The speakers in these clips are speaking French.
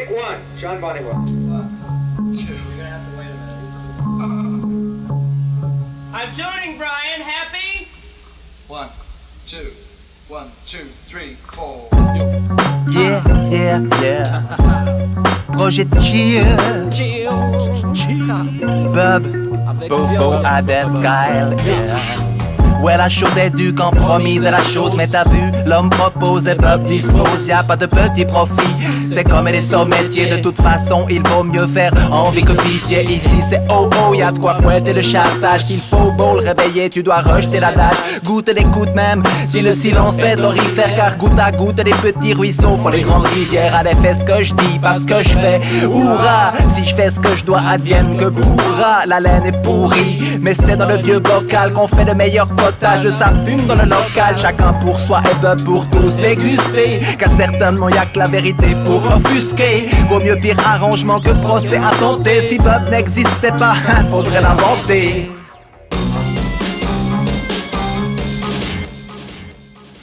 Take one. John Bonnie-Will. I'm tuning, Brian. Happy? 1, 2, 1, 2, 3, 4. Yeah, yeah, yeah. Projet chill. Bob, Bobo à des Kyle, yeah. Ouais, la chose est due quand promise à la chose. Mais t'as vu, l'homme propose et Bob dispose. Y'a pas de petit profit, c'est comme les sommetiers. De toute façon, il vaut mieux faire envie que pitié. Ici c'est oh oh, y'a de quoi fouetter le chassage. Qu'il faut beau le réveiller, tu dois rejeter l'adage. Goûte l'écoute même, si le silence est orifère. Car goutte à goutte, les petits ruisseaux font les grandes rivières. Allez, fais ce que je dis, pas ce que je fais. Hourra, si je fais ce que je dois, advienne que pourra. La laine est pourrie, mais c'est dans le vieux bocal qu'on fait le meilleur potage. Ça fume dans le local, chacun pour soi et Bob pour tous déguster. Car certainement y'a que la vérité pour offusquer. Vaut mieux pire arrangement que procès à tenter. Si Bob n'existait pas, faudrait l'inventer.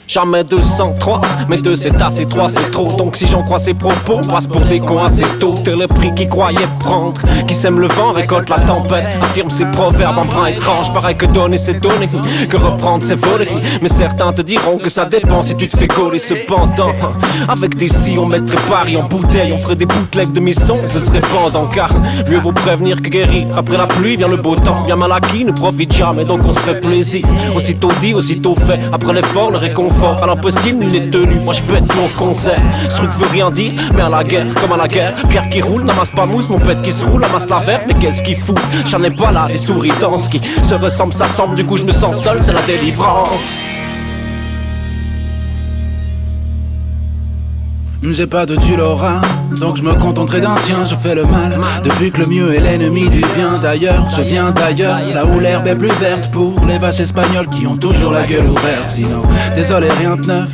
Jamais 203, mais 2 c'est assez, 3 c'est trop. Donc si j'en crois ses propos, passe pour des cons assez tôt. T'es le prix qu'ils croyaient prendre. Qui sème le vent récolte la tempête. Affirme ses proverbes en brin étrange. Pareil que donner c'est donner, que reprendre c'est voler. Mais certains te diront que ça dépend si tu te fais coller. Cependant, avec des si on mettrait Paris en bouteille. On ferait des bootlegs de misson, ce serait pendant. Car mieux vaut prévenir que guérir. Après la pluie vient le beau temps. Bien mal acquis ne profite jamais, donc on se fait plaisir. Aussitôt dit, aussitôt fait. Après l'effort, le réconfort. À l'impossible, il est tenu, moi je pète mon concert. Ce truc veut rien dire, mais à la guerre, comme à la guerre. Pierre qui roule, n'amasse pas mousse, mon pète qui se roule, amasse la verre. Mais qu'est-ce qu'il fout, j'en ai pas là, les souris dansent. Qui se ressemblent, s'assemblent, du coup je me sens seul, c'est la délivrance. J'ai pas de tu l'auras, donc je me contenterai d'un tien, je fais le mal. Depuis que le mieux est l'ennemi du bien d'ailleurs, je viens d'ailleurs, là où l'herbe est plus verte. Pour les vaches espagnoles qui ont toujours la gueule ouverte. Sinon, désolé, rien de neuf.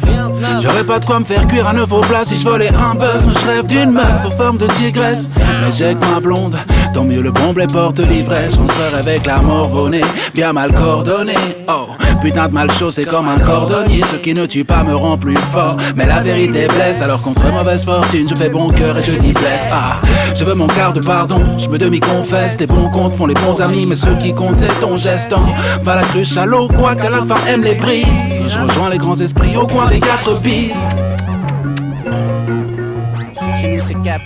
J'aurais pas de quoi me faire cuire un œuf au plat si je volais un bœuf. Je rêve d'une meuf aux formes de tigresse, mais j'ai que ma blonde. Tant mieux le bon blé porte l'ivresse. Rentrerai avec la mort au nez, bien mal coordonné. Oh, putain de mal chaud, c'est comme un cordonnier. Ce qui ne tue pas me rend plus fort, mais la vérité blesse. Alors contre mauvaise fortune, je fais bon cœur et je dis blesse. Ah, je veux mon quart de pardon, je me demi-confesse. Les bons comptes font les bons amis, mais ce qui compte c'est ton geste. Va la cruche à l'eau, quoi qu'à la fin aime les brises. Si je rejoins les grands esprits au coin des 4 bises. Chez nous c'est 4.